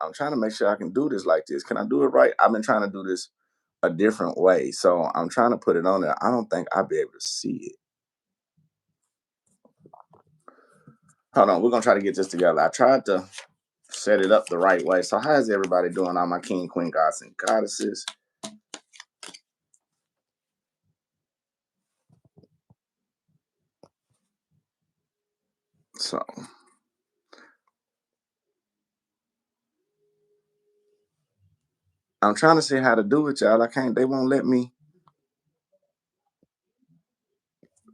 I'm trying to make sure I can do this like this. Can I do it right? I've been trying to do this a different way. So I'm trying to put it on there. I don't think I'll be able to see it. Hold on, we're gonna try to get this together. I tried to set it up the right way. So how is everybody doing? All my king, queen, gods, and goddesses. So I'm trying to see how to do it, y'all. I can't. They won't let me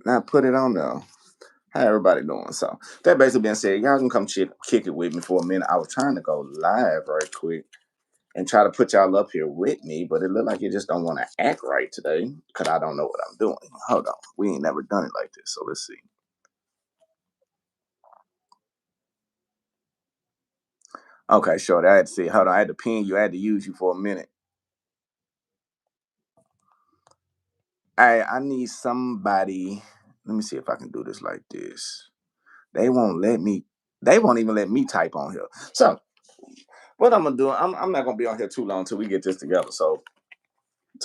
not put it on there. How everybody doing? So that basically being said, y'all can come kick it with me for a minute. I was trying to go live right quick and try to put y'all up here with me, but it looked like you just don't want to act right today because I don't know what I'm doing. Hold on, we ain't never done it like this, so let's see. Okay, sure. I had to see. Hold on, I had to pin you. I had to use you for a minute. I need somebody. Let me see if I can do this like this. They won't let me. They won't even let me type on here. So what I'm gonna do? I'm not gonna be on here too long until we get this together. So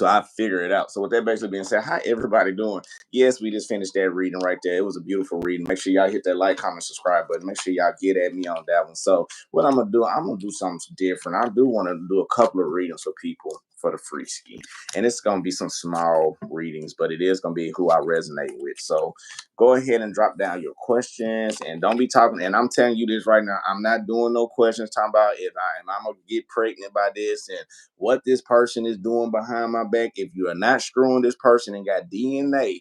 I figure it out. So with that basically being said, how everybody doing? Yes, we just finished that reading right there. It was a beautiful reading. Make sure y'all hit that like, comment, subscribe button. Make sure y'all get at me on that one. So what I'm gonna do something different. I do want to do a couple of readings for people for the free ski. And it's gonna be some small readings, but it is gonna be who I resonate with. So go ahead and drop down your questions and don't be talking. And I'm telling you this right now, I'm not doing no questions talking about if I'm gonna get pregnant by this and what this person is doing behind my back. If you are not screwing this person and got DNA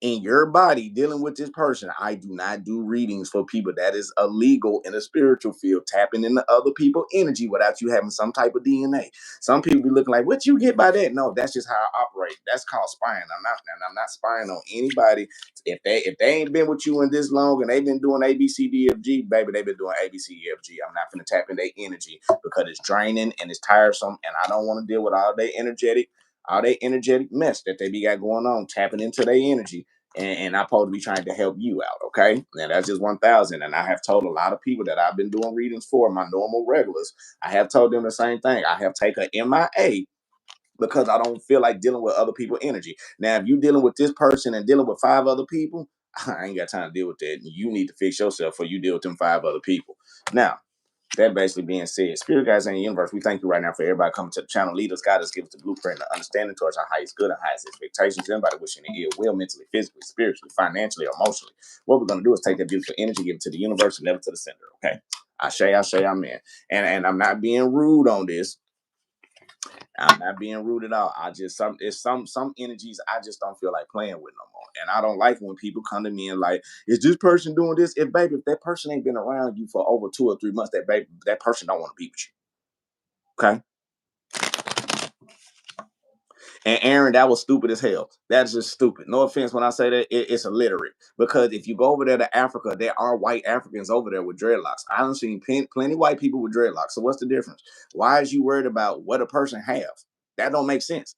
in your body dealing with this person, I do not do readings for people. That is illegal in the spiritual field, tapping into other people's energy without you having some type of DNA. Some people be looking like, what you get by that? No, that's just how I operate. That's called spying. I'm not spying on anybody. If they ain't been with you in this long and they've been doing ABCDFG, baby, they've been doing ABCDFG. I'm not gonna tap in their energy because it's draining and it's tiresome, and I don't want to deal with all their energetic mess that they be got going on, tapping into their energy. And I'm supposed to be trying to help you out, okay? And that's just 1,000. And I have told a lot of people that I've been doing readings for, my normal regulars, I have told them the same thing. I have taken MIA because I don't feel like dealing with other people's energy. Now, if you're dealing with this person and dealing with 5 other people, I ain't got time to deal with that. You need to fix yourself before you deal with them 5 other people. Now, that basically being said, spirit guides in the universe, we thank you right now for everybody coming to the channel. Lead us, guide us, give us the blueprint and the understanding towards our highest good and highest expectations. Anybody wishing to ill will, mentally, physically, spiritually, financially, or emotionally. What we're going to do is take that beautiful energy, give it to the universe, and never to the center. Okay. I say, amen. And I'm not being rude on this. I'm not being rude at all. I just some energies I just don't feel like playing with no more. And I don't like when people come to me and like, is this person doing this? If that person ain't been around you for over 2 or 3 months, that person don't want to be with you. Okay. And Aaron, that was stupid as hell. That's just stupid. No offense when I say that, it's illiterate. Because if you go over there to Africa, there are white Africans over there with dreadlocks. I don't seen plenty white people with dreadlocks. So what's the difference? Why is you worried about what a person have? That don't make sense.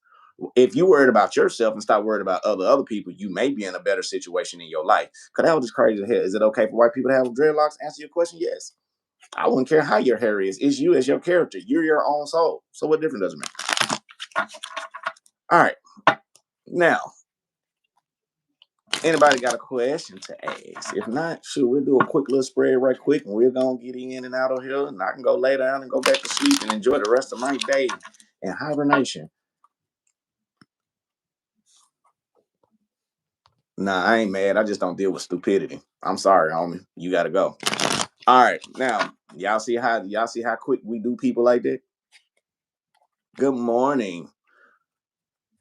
If you worried about yourself and stop worried about other people, you may be in a better situation in your life. Cause that was just crazy as hell. Is it okay for white people to have dreadlocks? Answer your question, yes. I wouldn't care how your hair is. It's you as your character. You're your own soul. So what difference does it make? All right. Now, anybody got a question to ask? If not, shoot, we'll do a quick little spread right quick and we're going to get in and out of here. And I can go lay down and go back to sleep and enjoy the rest of my day in hibernation. Nah, I ain't mad. I just don't deal with stupidity. I'm sorry, homie. You got to go. All right. Now, y'all see how quick we do people like that? Good morning.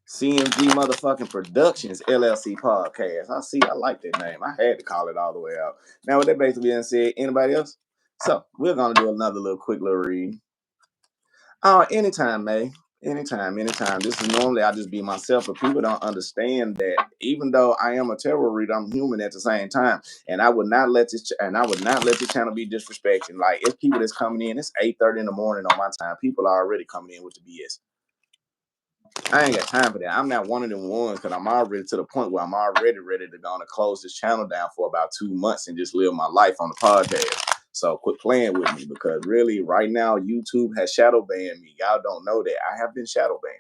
CMG motherfucking Productions LLC podcast. I like that name. I had to call it all the way out. Now, with that basically being said, anybody else? So, we're going to do another quick little read. Oh, anytime, May. Anytime. This is normally I just be myself, but people don't understand that even though I am a tarot reader, I'm human at the same time. And I would not let this channel be disrespected. Like, it's people that's coming in, it's 8:30 in the morning on my time. People are already coming in with the BS. I ain't got time for that. I'm not one of them ones because I'm already to the point where I'm already ready to go and close this channel down for about 2 months and just live my life on the podcast. So quit playing with me, because really right now YouTube has shadow banned me. Y'all don't know that I have been shadow banned.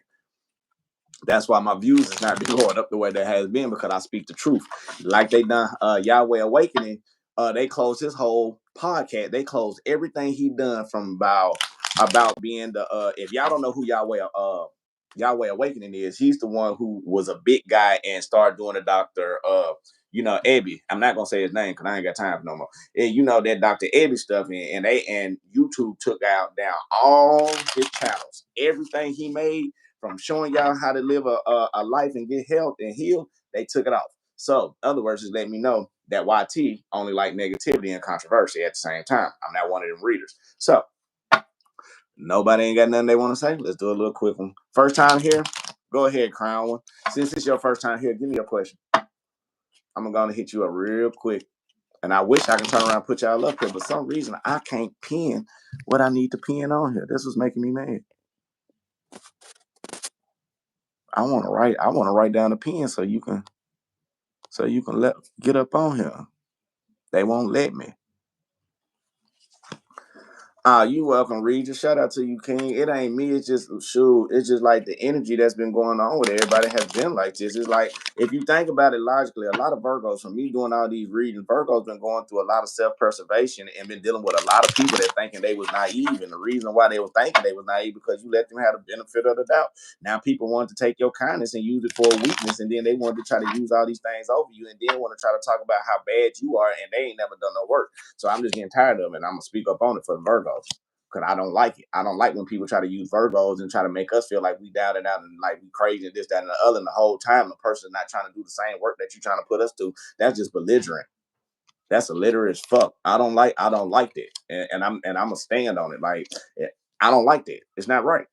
That's why my views is not been going up the way that has been, because I speak the truth. Like they done Yahweh Awakening, they closed his whole podcast. They closed everything he done from about being the if y'all don't know who Yahweh Awakening is, he's the one who was a big guy and started doing the Dr. Ebby. I'm not gonna say his name because I ain't got time for no more. And you know that Dr. Ebby stuff, and YouTube took out down all his channels. Everything he made from showing y'all how to live a life and get health and heal, they took it off. So, in other words, just let me know that YT only like negativity and controversy at the same time. I'm not one of them readers. So, nobody ain't got nothing they want to say. Let's do a little quick one. First time here, go ahead, crown one. Since it's your first time here, give me your question. I'm gonna hit you up real quick. And I wish I could turn around and put y'all up here, but for some reason I can't pin what I need to pin on here. This was making me mad. I want to write down the pin so you can get up on here. They won't let me. You welcome, Regis. Shout out to you, King. It ain't me. It's just shoot. It's just like the energy that's been going on with everybody has been like this. It's like if you think about it logically, a lot of Virgos, from me doing all these readings, Virgos been going through a lot of self-preservation and been dealing with a lot of people that thinking they was naive. And the reason why they was thinking they was naive because you let them have the benefit of the doubt. Now people want to take your kindness and use it for a weakness, and then they want to try to use all these things over you, and then want to try to talk about how bad you are, and they ain't never done no work. So I'm just getting tired of it, and I'm gonna speak up on it for the Virgos. Because I don't like it. I don't like when people try to use Virgos and try to make us feel like we down and out and like we crazy and this, that, and the other. And the whole time the person's not trying to do the same work that you're trying to put us through. That's just belligerent. That's illiterate as fuck. I don't like that. And I'm gonna stand on it. Like I don't like that. It's not right.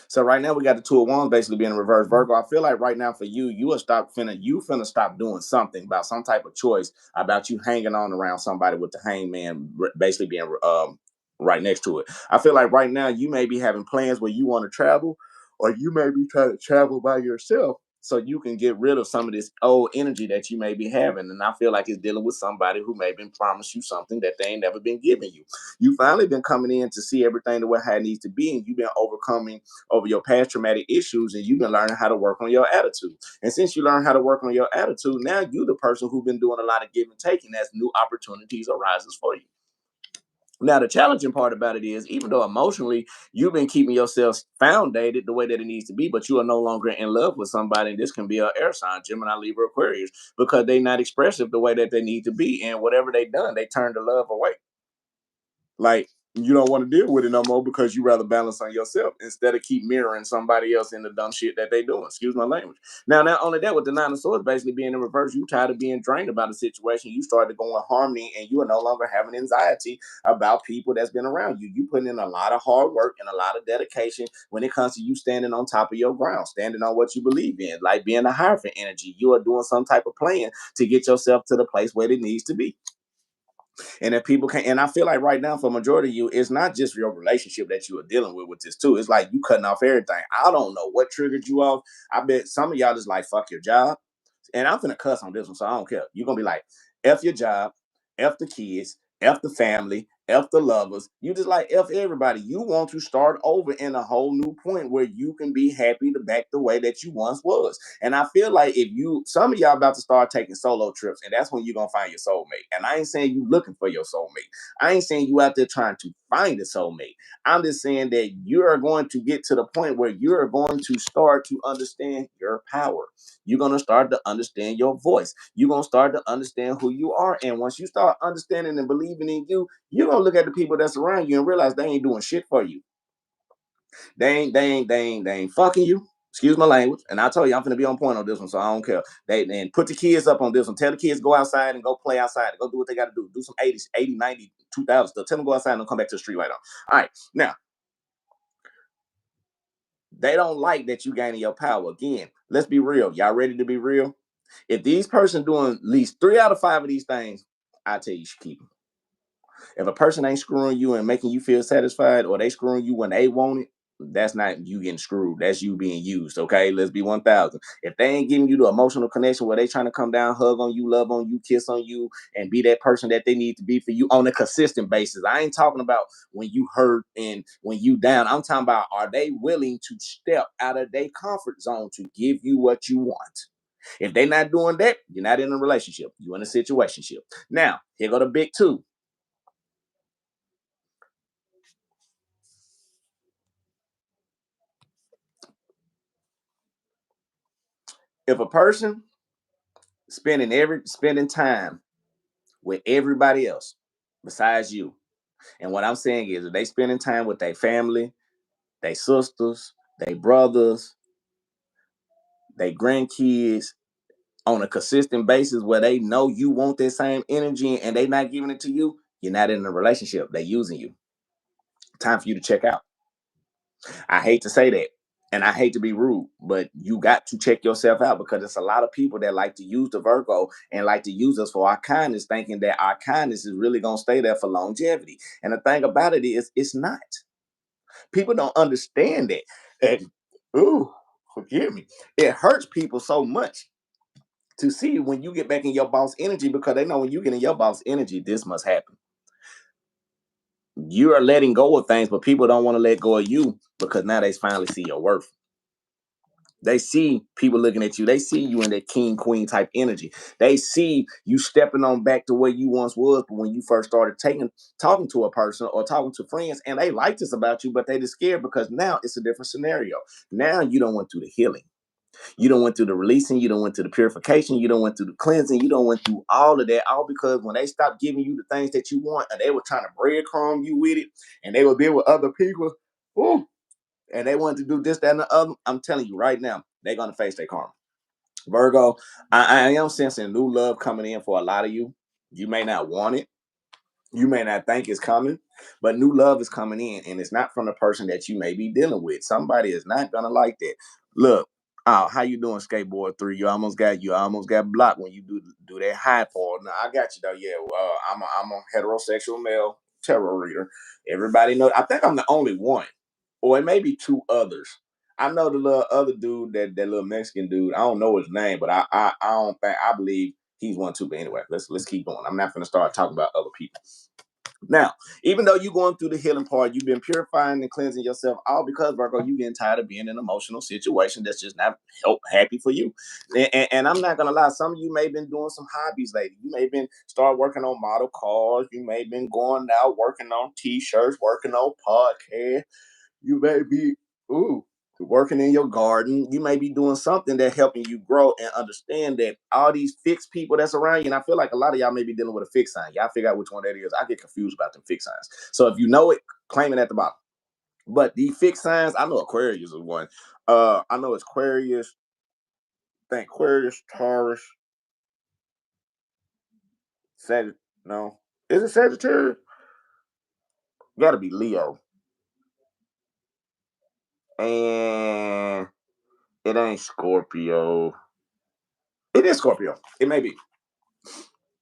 So right now we got the Two of Wands basically being in reverse. Virgo, I feel like right now for you, you finna stop doing something about some type of choice about you hanging on around somebody with the hangman basically being right next to it. I feel like right now you may be having plans where you want to travel, or you may be trying to travel by yourself so you can get rid of some of this old energy that you may be having. And I feel like it's dealing with somebody who may have been promised you something that they ain't never been giving you. You finally been coming in to see everything the way how it needs to be, and you've been overcoming over your past traumatic issues, and you've been learning how to work on your attitude. And since you learn how to work on your attitude, now you're the person who's been doing a lot of give and taking as new opportunities arises for you. Now, the challenging part about it is, even though emotionally you've been keeping yourself foundated the way that it needs to be, but you are no longer in love with somebody. And this can be an air sign, Gemini, Libra, Aquarius, because they're not expressive the way that they need to be. And whatever they done, they turn the love away. Like you don't want to deal with it no more because you rather balance on yourself instead of keep mirroring somebody else in the dumb shit that they doing. Excuse my language. Now, not only that, with the Nine of Swords basically being in reverse, you tired of being drained about the situation. You started to go in harmony, and you are no longer having anxiety about people that's been around you. You putting in a lot of hard work and a lot of dedication when it comes to you standing on top of your ground, standing on what you believe in, like being a Hierophant energy. You are doing some type of plan to get yourself to the place where it needs to be. And if people can, and I feel like right now for majority of you, it's not just your relationship that you are dealing with this too. It's like you cutting off everything. I don't know what triggered you off. I bet some of y'all just like fuck your job. And I'm gonna cuss on this one, so I don't care. You're gonna be like, F your job, F the kids, F the family, F the lovers. You just like F everybody. You want to start over in a whole new point where you can be happy to back the way that you once was. And I feel like if you, some of y'all about to start taking solo trips, and that's when you're gonna find your soulmate. And I ain't saying you looking for your soulmate. I ain't saying you out there trying to find a soulmate. I'm just saying that you are going to get to the point where you are going to start to understand your power. You're going to start to understand your voice. You're going to start to understand who you are. And once you start understanding and believing in you, you're going to look at the people that's around you and realize they ain't doing shit for you. They ain't fucking you. Excuse my language. And I told you I'm gonna be on point on this one, so I don't care. They and put the kids up on this one. Tell the kids go outside and go play outside. Go do what they got to do. Do some 80s, 80, 90, 2000 stuff. Tell them go outside and come back to the street right on. All right. Now, they don't like that you gaining your power. Again, let's be real. Y'all ready to be real? If these person doing at least 3 out of 5 of these things, I tell you should keep them. If a person ain't screwing you and making you feel satisfied, or they screwing you when they want it, that's not you getting screwed. That's you being used. Okay, let's be 1,000. If they ain't giving you the emotional connection where they trying to come down, hug on you, love on you, kiss on you, and be that person that they need to be for you on a consistent basis. I ain't talking about when you hurt and when you down. I'm talking about, are they willing to step out of their comfort zone to give you what you want? If they're not doing that, you're not in a relationship. You're in a situationship. Now, here go the big two. If a person spending time with everybody else besides you, and what I'm saying is, if they spending time with their family, their sisters, their brothers, their grandkids on a consistent basis where they know you want that same energy and they not giving it to you, you're not in a relationship. They using you. Time for you to check out. I hate to say that. And I hate to be rude, but you got to check yourself out, because it's a lot of people that like to use the Virgo and like to use us for our kindness, thinking that our kindness is really going to stay there for longevity. And the thing about it is, it's not. People don't understand that. And, ooh, forgive me. It hurts people so much to see when you get back in your boss energy, because they know when you get in your boss energy, this must happen. You are letting go of things, but people don't want to let go of you because now they finally see your worth. They see people looking at you. They see you in that king queen type energy. They see you stepping on back to where you once was, but when you first started talking to a person or talking to friends, and they like this about you, but they just scared because now it's a different scenario. Now you don't went through the healing. You don't went through the releasing. You don't went through the purification. You don't went through the cleansing. You don't went through all of that. All because when they stopped giving you the things that you want, and they were trying to breadcrumb you with it, and they would be with other people. Ooh, and they wanted to do this, that, and the other, I'm telling you right now, they're gonna face their karma. Virgo, I am sensing new love coming in for a lot of you. You may not want it. You may not think it's coming, but new love is coming in, and it's not from the person that you may be dealing with. Somebody is not gonna like that. Look, how you doing, skateboard 3? You almost got blocked when you do that high part. Now I got you though. Yeah, I'm a heterosexual male tarot reader. Everybody knows. I think I'm the only one, or it may be two others. I know the little other dude, that little Mexican dude. I don't know his name, but I don't think, I believe he's one too. But anyway, let's keep going. I'm not going to start talking about other people. Now, even though you're going through the healing part, you've been purifying and cleansing yourself, all because, Virgo, you getting tired of being in an emotional situation that's just not happy for you. And I'm not gonna lie, some of you may have been doing some hobbies lately. You may have been start working on model cars. You may have been going out working on t-shirts, working on podcasts. You may be ooh working in your garden. You may be doing something that helping you grow and understand that all these fixed people that's around you. And I feel like a lot of y'all may be dealing with a fixed sign. Y'all figure out which one that is. I get confused about them fixed signs. So if you know it, claim it at the bottom. But the fixed signs, I know Aquarius is one. I know it's Aquarius. Think Aquarius, Taurus, Sagittarius. No, is it Sagittarius? Got to be Leo, and it ain't Scorpio. It is Scorpio. It may be.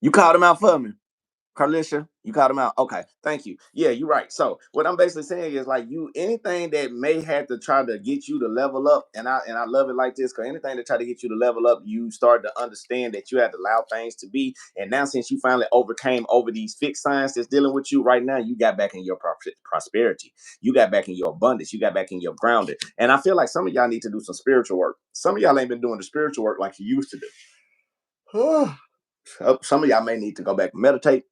You called him out for me. Carlicia, you called him out. Okay, thank you. Yeah, you're right. So what I'm basically saying is, like, you, anything that may have to try to get you to level up, and I love it like this, because anything that try to get you to level up, you start to understand that you have to allow things to be. And now, since you finally overcame over these fixed signs that's dealing with you right now, you got back in your prosperity. You got back in your abundance. You got back in your grounded. And I feel like some of y'all need to do some spiritual work. Some of y'all ain't been doing the spiritual work like you used to do. Some of y'all may need to go back and meditate.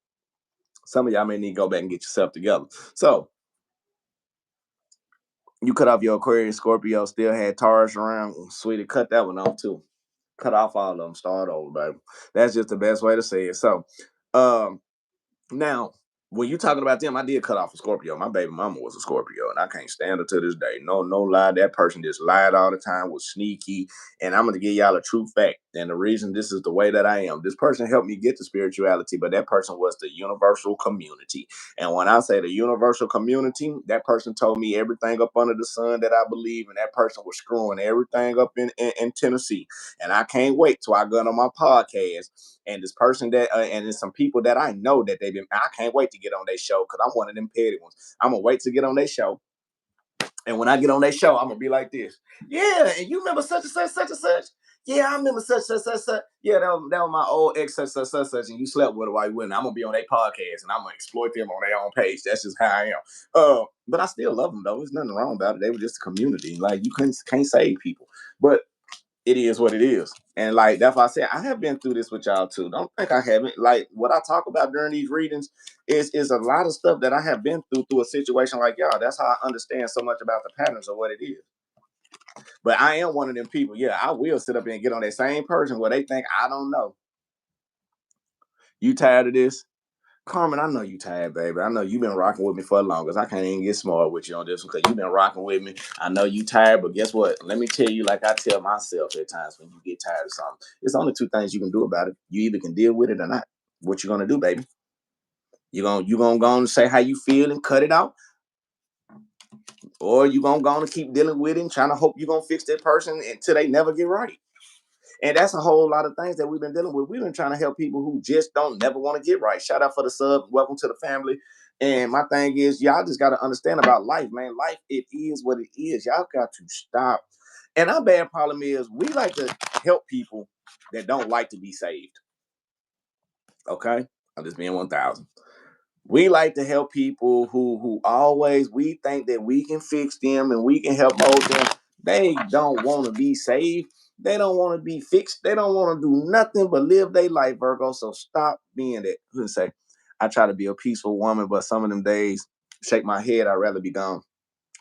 Some of y'all may need to go back and get yourself together. So you cut off your Aquarius, Scorpio, still had Taurus around. Sweetie, cut that one off too. Cut off all of them. Start over, baby. That's just the best way to say it. So, um, now, when you talking about them, I did cut off a Scorpio. My baby mama was a Scorpio, and I can't stand her to this day. No, no lie. That person just lied all the time, was sneaky. And I'm gonna give y'all a true fact. And the reason this is the way that I am, this person helped me get to spirituality, but that person was the universal community. And when I say the universal community, that person told me everything up under the sun that I believe, and that person was screwing everything up in Tennessee. And I can't wait till I get on my podcast, and this person and there's some people that I know that they've been. I can't wait to get on their show because I'm one of them petty ones. I'm gonna wait to get on their show, And when I get on that show, I'm gonna be like this. Yeah, and you remember such and such, such and such? Yeah, I remember such, such, such, such. Yeah, that was my old ex, such, such, such, such, and you slept with her while you wouldn't. I'm gonna be on their podcast and I'm gonna exploit them on their own page. That's just how I am. But I still love them though. There's nothing wrong about it. They were just a community. Like you can't save people. But it is what it is. And like that's why I said I have been through this with y'all too. Don't think I haven't. Like what I talk about during these readings is a lot of stuff that I have been through a situation like y'all. That's how I understand so much about the patterns of what it is. But I am one of them people. Yeah, I will sit up and get on that same person where they think I don't know. You tired of this? Carmen, I know you tired, baby. I know you've been rocking with me for the longest. I can't even get smart with you on this one because you've been rocking with me. I know you tired, but guess what? Let me tell you, like I tell myself at times when you get tired of something, it's only two things you can do about it. You either can deal with it or not. What you gonna do, baby? You gonna go and say how you feel and cut it out, or you gonna go and keep dealing with it and trying to hope you gonna fix that person until they never get right. And that's a whole lot of things that we've been dealing with. We've been trying to help people who just don't never want to get right. Shout out for the sub. Welcome to the family. And my thing is, y'all just got to understand about life, man. Life, it is what it is. Y'all got to stop. And our bad problem is we like to help people that don't like to be saved. Okay? I'm just being 1,000. We like to help people who always we think that we can fix them and we can help mold them. They don't want to be saved. They don't want to be fixed. They don't want to do nothing but live their life, Virgo. So stop being that. Who say, I try to be a peaceful woman, but some of them days, shake my head, I'd rather be gone.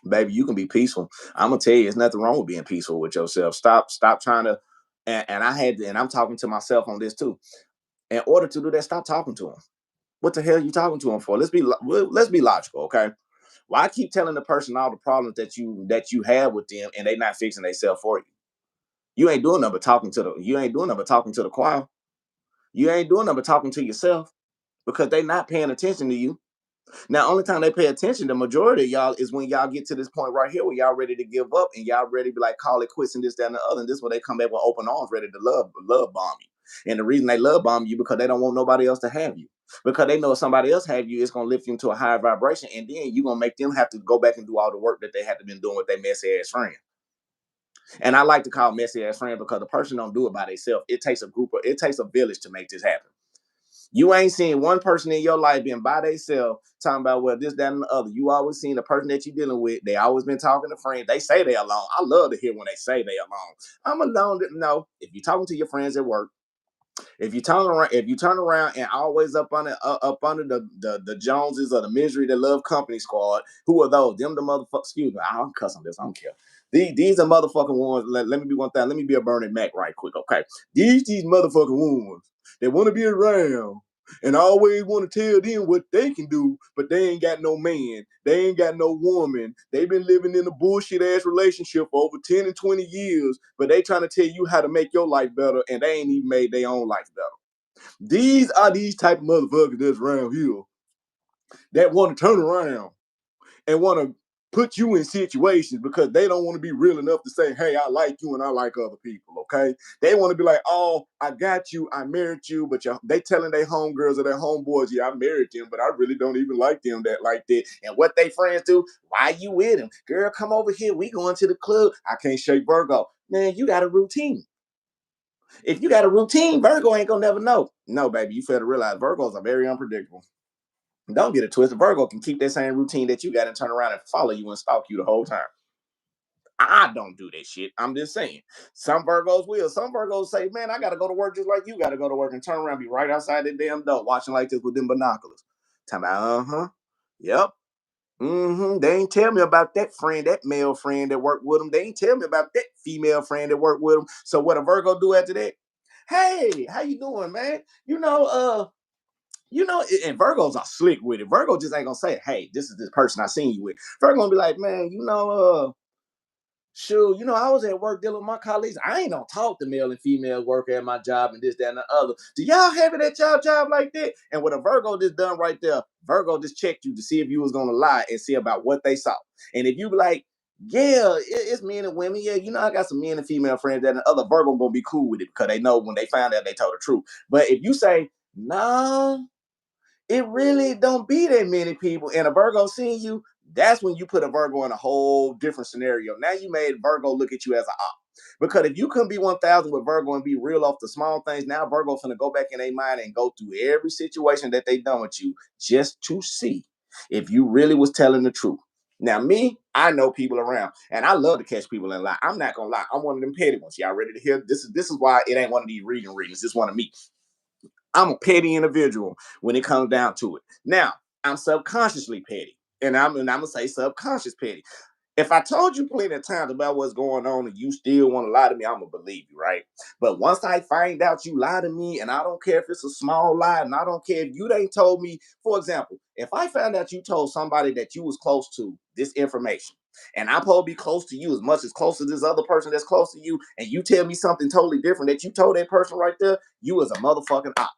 Baby, you can be peaceful. I'm gonna tell you, there's nothing wrong with being peaceful with yourself. Stop trying to. And I had to, and I'm talking to myself on this too. In order to do that, stop talking to them. What the hell are you talking to them for? Let's be logical, okay? Why keep telling the person all the problems that you have with them and they not fixing themselves for you? You ain't doing nothing but talking to the choir. You ain't doing nothing but talking to yourself because they not paying attention to you. Now, only time they pay attention, the majority of y'all is when y'all get to this point right here where y'all ready to give up and y'all ready to be like call it quits and this, that, and the other. And this is where they come back with open arms, ready to love bomb you. And the reason they love bomb you because they don't want nobody else to have you. Because they know if somebody else have you, it's gonna lift you into a higher vibration, and then you're gonna make them have to go back and do all the work that they had to been doing with their messy ass friend. And I like to call messy ass friend because the person don't do it by themselves. It takes a village to make this happen. You ain't seen one person in your life being by themselves talking about well this, that, and the other. You always seen the person that you're dealing with. They always been talking to friends. They say they alone. I love to hear when they say they alone. I'm alone. No, if you're talking to your friends at work, if you turn around and always up under the Joneses or the misery that love company squad, who are those? Them the motherfuckers. Excuse me, I don't cuss on this. I don't care. These are motherfucking ones. Let me be one thing. Let me be a Burning Mac right quick, okay? These motherfucking ones. They want to be around and I always want to tell them what they can do, but they ain't got no man. They ain't got no woman. They've been living in a bullshit ass relationship for over 10 and 20 years, but they trying to tell you how to make your life better, and they ain't even made their own life better. These are these type of motherfuckers that's around here that want to turn around and want to put you in situations because they don't want to be real enough to say, hey, I like you and I like other people, okay? They want to be like, oh, I got you, I married you, but they telling their homegirls or their homeboys, yeah, I married them, but I really don't even like them that like that. And what they friends do, why you with them? Girl, come over here, we going to the club. I can't shake Virgo. Man, you got a routine. If you got a routine, Virgo ain't gonna never know. No, baby, you fail to realize Virgos are very unpredictable. Don't get it twisted. Virgo can keep that same routine that you got and turn around and follow you and stalk you the whole time. I don't do that shit. I'm just saying. Some Virgos will. Some Virgos say, man, I got to go to work just like you got to go to work and turn around, be right outside that damn door, watching like this with them binoculars. Time out, yep. They ain't tell me about that friend, that male friend that worked with them. They ain't tell me about that female friend that worked with them. So what a Virgo do after that? Hey, how you doing, man? And Virgos are slick with it. Virgo just ain't gonna say, hey, this is this person I seen you with. Virgo gonna be like, man, sure, I was at work dealing with my colleagues. I ain't gonna talk to male and female worker at my job and this, that, and the other. Do y'all have it at y'all job like that? And what a Virgo just done right there, Virgo just checked you to see if you was gonna lie and see about what they saw. And if you be like, yeah, it's men and women. Yeah, I got some men and female friends that and the other Virgo gonna be cool with it because they know when they found out they told the truth. But if you say, no, it really don't be that many people and a Virgo seeing you, That's when you put a Virgo in a whole different scenario. Now you made Virgo look at you as an op. Because if you couldn't be 1,000 with Virgo and be real off the small things, now Virgo's gonna go back in their mind and go through every situation that they done with you just to see if you really was telling the truth. Now, me, I know people around, and I love to catch people in lie. I'm not gonna lie, I'm one of them petty ones. Y'all ready to hear? This is why it ain't one of these readings. It's one of me. I'm a petty individual when it comes down to it. Now, I'm subconsciously petty, and I'm gonna say subconscious petty. If I told you plenty of times about what's going on and you still want to lie to me, I'm gonna believe you, right? But once I find out you lie to me, and I don't care if it's a small lie, and I don't care if you ain't told me, for example, if I found out you told somebody that you was close to this information, and I'm supposed to be close to you as much as close to this other person that's close to you, and you tell me something totally different that you told that person right there, you was a motherfucking op.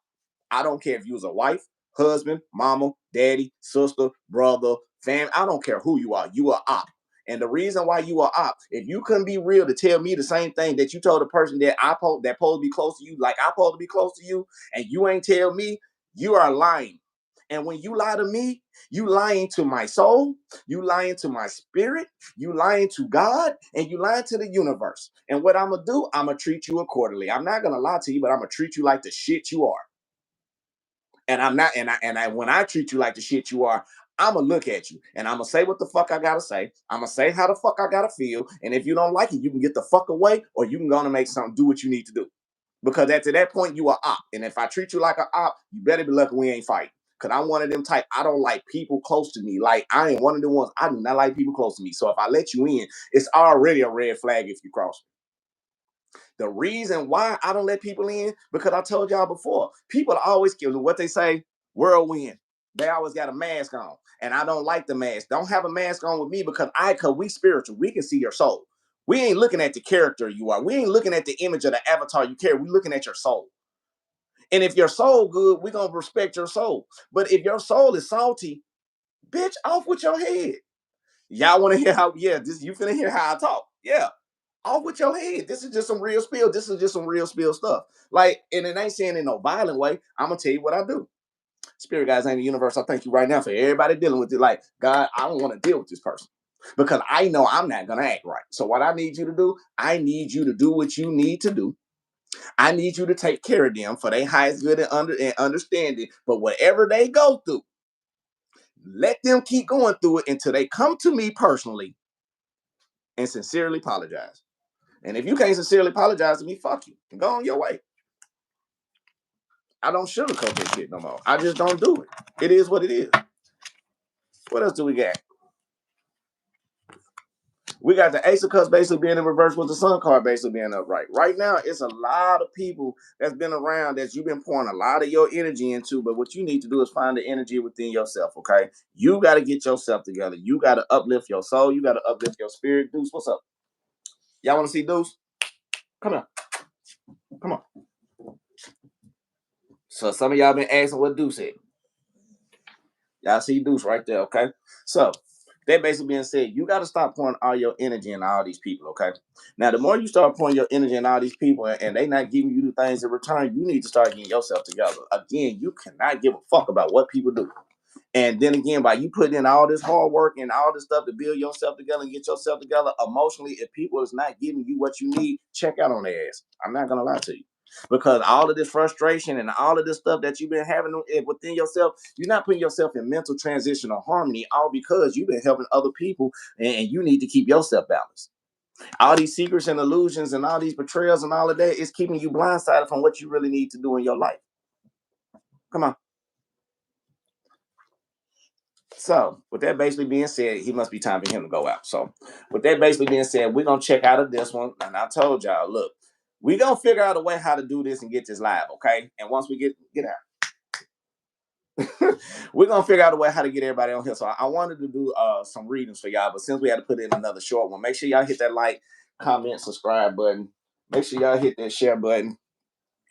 I don't care if you was a wife, husband, mama, daddy, sister, brother, fam. I don't care who you are. You are op. And the reason why you are op, if you couldn't be real to tell me the same thing that you told a person that that supposed to be close to you, like I supposed to be close to you, and you ain't tell me, you are lying. And when you lie to me, you lying to my soul, you lying to my spirit, you lying to God, and you lying to the universe. And what I'm gonna do, I'm gonna treat you accordingly. I'm not gonna lie to you, but I'm gonna treat you like the shit you are. And I'm not, and I when I treat you like the shit you are, I'm gonna look at you and I'm gonna say what the fuck I gotta say. I'm gonna say how the fuck I gotta feel. And if you don't like it, you can get the fuck away, or you can go and make something, do what you need to do. Because after that point, you are op. And if I treat you like an op, you better be lucky we ain't fighting. Cause I'm one of them type. I don't like people close to me. Like I ain't one of the ones. I do not like people close to me. So if I let you in, it's already a red flag if you cross me. The reason why I don't let people in, because I told y'all before, people always kill what they say, whirlwind. They always got a mask on. And I don't like the mask. Don't have a mask on with me because we spiritual. We can see your soul. We ain't looking at the character you are. We ain't looking at the image of the avatar you carry. We looking at your soul. And if your soul good, we gonna respect your soul. But if your soul is salty, bitch, off with your head. Y'all want to hear how? Yeah, this you finna hear how I talk. Yeah, off with your head. This is just some real spill. This is just some real spill stuff. Like, and it ain't saying in no violent way. I'm gonna tell you what I do. Spirit guys ain't the universe. I thank you right now for everybody dealing with it. Like, God, I don't want to deal with this person because I know I'm not gonna act right. So what I need you to do, I need you to do what you need to do. I need you to take care of them for their highest good and understanding. But whatever they go through, let them keep going through it until they come to me personally and sincerely apologize. And if you can't sincerely apologize to me, fuck you. Go on your way. I don't sugarcoat this shit no more. I just don't do it. It is what it is. What else do we got? We got the Ace of Cups basically being in reverse with the Sun card basically being upright. Right now, it's a lot of people that's been around that you've been pouring a lot of your energy into, but what you need to do is find the energy within yourself, okay? You got to get yourself together. You got to uplift your soul. You got to uplift your spirit. Deuce, what's up? Y'all want to see Deuce? Come on. Come on. So some of y'all been asking what Deuce said. Y'all see Deuce right there, okay? So that basically being said, you got to stop pouring all your energy in all these people, okay? Now, the more you start pouring your energy in all these people and they not giving you the things in return, you need to start getting yourself together. Again, you cannot give a fuck about what people do. And then again, by you putting in all this hard work and all this stuff to build yourself together and get yourself together emotionally, if people is not giving you what you need, check out on their ass. I'm not going to lie to you. Because all of this frustration and all of this stuff that you've been having within yourself, you're not putting yourself in mental transition or harmony, all because you've been helping other people and you need to keep yourself balanced. All these secrets and illusions and all these betrayals and all of that is keeping you blindsided from what you really need to do in your life. Come on. So, with that basically being said, he must be time for him to go out. So, with that basically being said, we're gonna check out of this one. And I told y'all, look, we're gonna figure out a way how to do this and get this live, okay? And once we get out, we're gonna figure out a way how to get everybody on here. So I wanted to do some readings for y'all, but since we had to put in another short one, make sure y'all hit that like, comment, subscribe button. Make sure y'all hit that share button.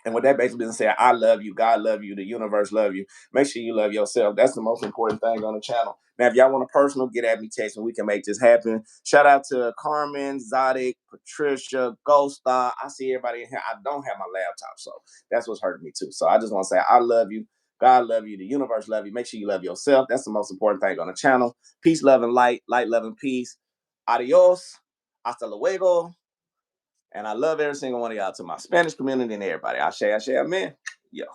And what that basically means say, I love you, God love you, the universe love you. Make sure you love yourself. That's the most important thing on the channel. Now, if y'all want a personal, get at me, text me. We can make this happen. Shout out to Carmen, Zodic, Patricia, Waunstar. I see everybody in here. I don't have my laptop, so that's what's hurting me too. So I just want to say, I love you. God love you. The universe love you. Make sure you love yourself. That's the most important thing on the channel. Peace, love, and light. Light, love, and peace. Adios. Hasta luego. And I love every single one of y'all, to my Spanish community and everybody. Ashe, ashe, amen. Yo.